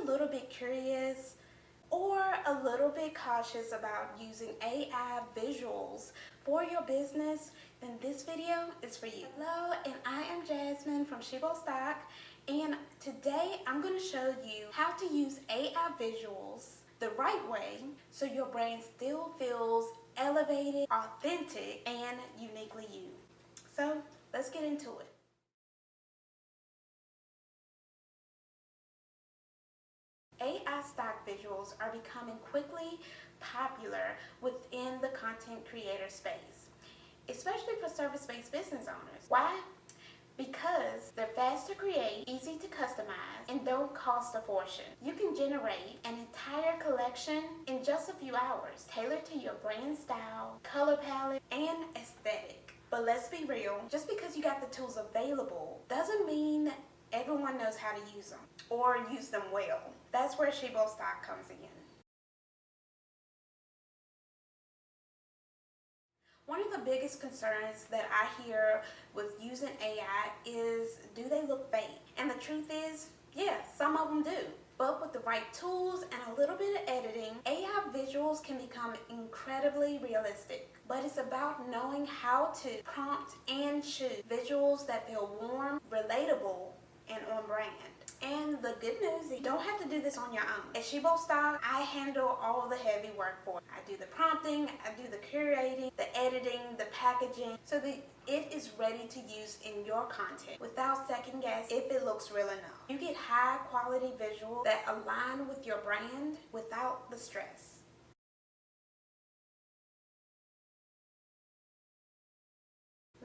little bit curious or a little bit cautious about using AI visuals for your business, then this video is for you. Hello, and I am Jasmine from Shibo Stock, and today I'm going to show you how to use AI visuals the right way so your brand still feels elevated, authentic, and uniquely you. So let's get into it. AI stock visuals are becoming quickly popular within the content creator space, especially for service-based business owners. Why? Because they're fast to create, easy to customize, and don't cost a fortune. You can generate an entire collection in just a few hours, tailored to your brand style, color palette, and aesthetic. But let's be real, just because you got the tools available doesn't mean everyone knows how to use them or use them well. That's where Shibo Stock comes in. One of the biggest concerns that I hear with using AI is, do they look fake? And the truth is, yeah, some of them do. But with the right tools and a little bit of editing, AI visuals can become incredibly realistic. But it's about knowing how to prompt and shoot visuals that feel warm, relatable, and on brand. And the good news is you don't have to do this on your own. At Shibo Stock, I handle all the heavy work for it. I do the prompting, I do the curating, the editing, the packaging, so that it is ready to use in your content without second guess if it looks real enough. You get high quality visuals that align with your brand without the stress.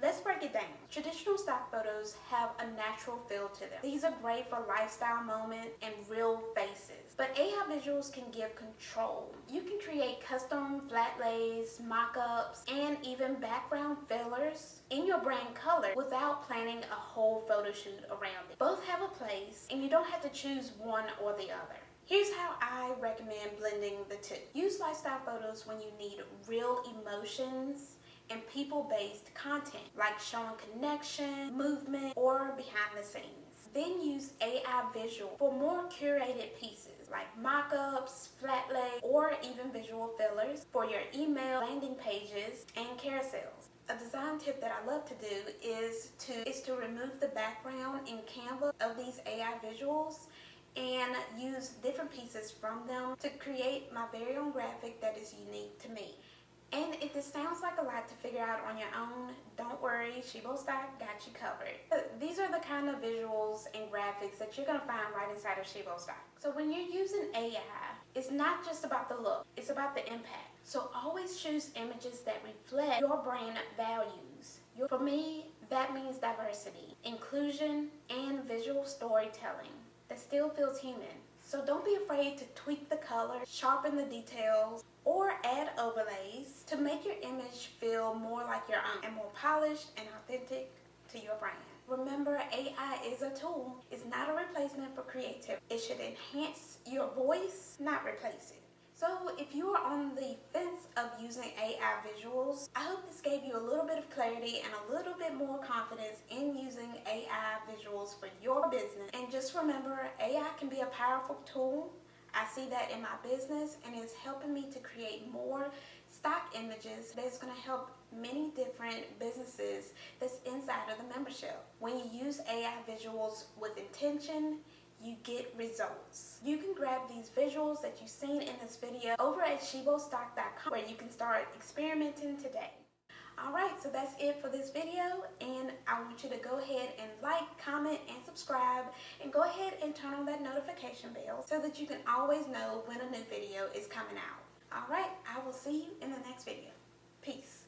Let's break it down. Traditional stock photos have a natural feel to them. These are great for lifestyle moments and real faces. But AI visuals can give control. You can create custom flat lays, mock-ups, and even background fillers in your brand color without planning a whole photo shoot around it. Both have a place, and you don't have to choose one or the other. Here's how I recommend blending the two. Use lifestyle photos when you need real emotions and people-based content, like showing connection, movement, or behind the scenes. Then use AI visual for more curated pieces, like mock-ups, flat lay, or even visual fillers for your email, landing pages, and carousels. A design tip that I love to do is to remove the background in Canva of these AI visuals and use different pieces from them to create my very own graphic that is unique to me. And if this sounds like a lot to figure out on your own, don't worry, Shibo Stock got you covered. These are the kind of visuals and graphics that you're going to find right inside of Shibo Stock. So when you're using AI, it's not just about the look, it's about the impact. So always choose images that reflect your brand values. For me, that means diversity, inclusion, and visual storytelling that still feels human. So don't be afraid to tweak the color, sharpen the details, or add overlays to make your image feel more like your own and more polished and authentic to your brand. Remember, AI is a tool. It's not a replacement for creativity. It should enhance your voice, not replace it. So if you are on the fence of using AI visuals, I hope this gave you a little bit of clarity and a little bit more confidence in using AI visuals for your business. And just remember, AI can be a powerful tool. I see that in my business, and it's helping me to create more stock images that's going to help many different businesses that's inside of the membership. When you use AI visuals with intention, you get results. You can grab these visuals that you've seen in this video over at shibostock.com, where you can start experimenting today. Alright, so that's it for this video, and I want you to go ahead and like, comment, and subscribe, and go ahead and turn on that notification bell so that you can always know when a new video is coming out. Alright, I will see you in the next video. Peace.